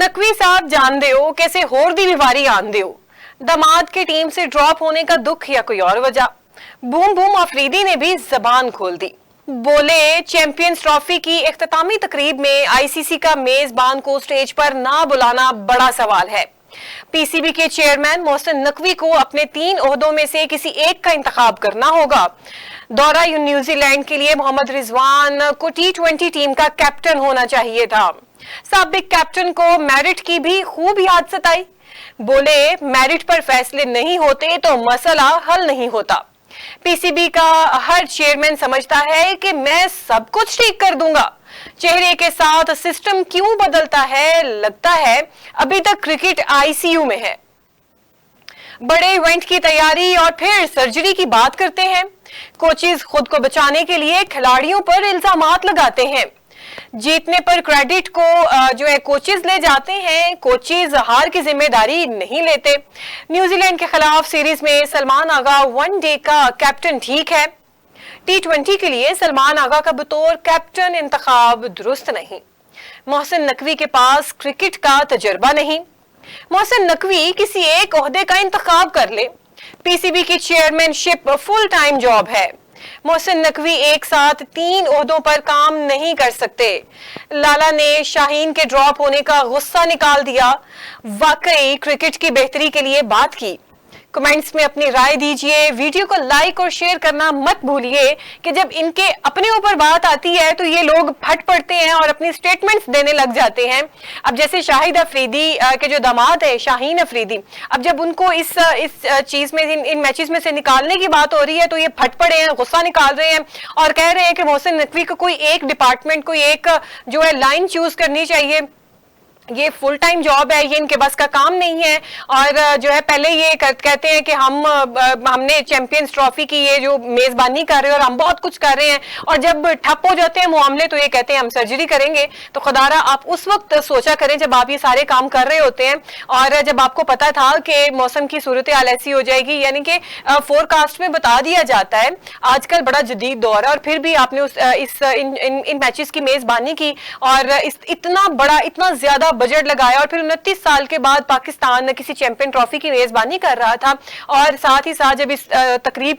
नकवी साहब जानते हो कैसे होर दी बीमारी आंदे हो। दामाद की टीम से ड्रॉप होने का दुख या कोई और वजह। बूम बूम अफरीदी ने भी जबान खोल दी, बोले चैंपियंस ट्रॉफी की इख्तितामी तकरीब में आईसीसी का मेजबान को स्टेज पर ना बुलाना बड़ा सवाल है। पीसीबी के चेयरमैन मोहसिन नकवी को अपने 3 ओहदों में से किसी एक का इंतखाब करना होगा। दौरा न्यूजीलैंड के लिए मोहम्मद रिजवान को T20 टीम का कैप्टन होना चाहिए था। साबिक कैप्टन को मेरिट की भी खूब याद सताई, बोले मेरिट पर फैसले नहीं होते तो मसला हल नहीं होता। पीसीबी का हर चेयरमैन समझता है कि मैं सब कुछ ठीक कर दूंगा। चेहरे के साथ सिस्टम क्यों बदलता है? लगता है अभी तक क्रिकेट आईसीयू में है। बड़े इवेंट की तैयारी और फिर सर्जरी की बात करते हैं। कोचेज खुद को बचाने के लिए खिलाड़ियों पर इल्जामात लगाते हैं। जीतने पर क्रेडिट को जो है कोचेज ले जाते हैं। कोचेज हार की जिम्मेदारी नहीं लेते। न्यूजीलैंड के खिलाफ सीरीज में सलमान आगा वनडे का कैप्टन ठीक है। T20 के लिए सलमान आगा का बतौर कैप्टन इंतखाब दुरुस्त नहीं। मोहसिन नकवी के पास क्रिकेट का तजर्बा नहीं। मोहसिन नकवी किसी एक ओहदे का इंतखाब कर ले। पीसीबी की चेयरमैनशिप फुल टाइम जॉब है। मोहसिन नकवी एक साथ 3 ओहदों पर काम नहीं कर सकते। लाला ने शाहीन के ड्रॉप होने का गुस्सा निकाल दिया। वाकई क्रिकेट की बेहतरी के लिए बात की। कमेंट्स में अपनी राय दीजिए। वीडियो को लाइक और शेयर करना मत भूलिए कि जब इनके अपने ऊपर बात आती है तो ये लोग फट पड़ते हैं और अपनी स्टेटमेंट्स देने लग जाते हैं। अब जैसे शाहिद अफरीदी के जो दामाद है शाहीन अफरीदी, अब जब उनको इस चीज में इन मैचेस में से निकालने की बात हो रही है तो ये फट पड़े हैं, गुस्सा निकाल रहे हैं और कह रहे हैं कि मोहसिन नकवी को कोई एक डिपार्टमेंट, कोई एक जो है लाइन चूज करनी चाहिए। ये फुल टाइम जॉब है, ये इनके बस का काम नहीं है। और जो है पहले ये कहते हैं कि हमने चैंपियंस ट्रॉफी की ये जो मेजबानी कर रहे हैं और हम बहुत कुछ कर रहे हैं, और जब ठप हो जाते हैं मामले तो ये कहते हैं हम सर्जरी करेंगे। तो खुदारा आप उस वक्त सोचा करें जब आप ये सारे काम कर रहे होते हैं और जब आपको पता था कि मौसम की सूरत हाल ऐसी हो जाएगी। यानी कि फोरकास्ट में बता दिया जाता है। आजकल बड़ा जदीद दौर है और फिर भी आपने इन मैचेस की मेजबानी की और इतना बड़ा, इतना ज्यादा बजट लगाया और फिर 29 साल के बाद पाकिस्तान किसी चैंपियन ट्रॉफी की मेजबानी कर रहा था। और साथ ही साथ जब इस तकरीब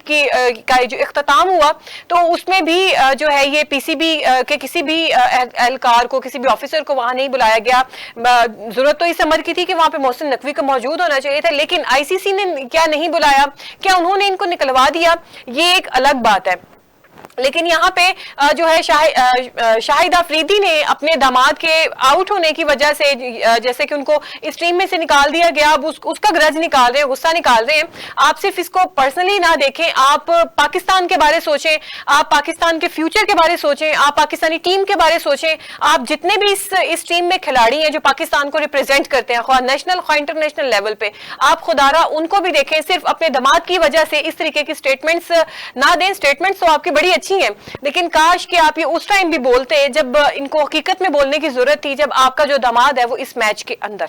का जो इख्तिताम हुआ तो उसमें भी जो है ये पीसीबी के किसी भी एहलकार को, किसी भी ऑफिसर को वहां नहीं बुलाया गया। जरूरत तो इस अमर की थी कि वहां पे मोहसिन नकवी को मौजूद होना चाहिए था, लेकिन आईसीसी ने क्या नहीं बुलाया? क्या उन्होंने इनको निकलवा दिया? ये एक अलग बात है। लेकिन यहाँ पे जो है शाहिद अफरीदी ने अपने दामाद के आउट होने की वजह से, जैसे कि उनको इस टीम में से निकाल दिया गया, अब उसका ग्रज निकाल रहे हैं, गुस्सा निकाल रहे हैं। आप सिर्फ इसको पर्सनली ना देखें, आप पाकिस्तान के बारे सोचें, आप पाकिस्तान के फ्यूचर के बारे सोचें, आप पाकिस्तानी टीम के बारे सोचें। आप जितने भी इस टीम में खिलाड़ी हैं जो पाकिस्तान को रिप्रेजेंट करते हैं, ख्वाह नेशनल ख्वाह इंटरनेशनल लेवल पे, आप खुदारा उनको भी देखें। सिर्फ अपने दामाद की वजह से इस तरीके की स्टेटमेंट्स ना दें। स्टेटमेंट्स तो आपकी बड़ी अच्छी हैं, लेकिन काश कि आप ये उस टाइम भी बोलते जब इनको हकीकत में बोलने की जरूरत थी, जब आपका जो दामाद है वो इस मैच के अंदर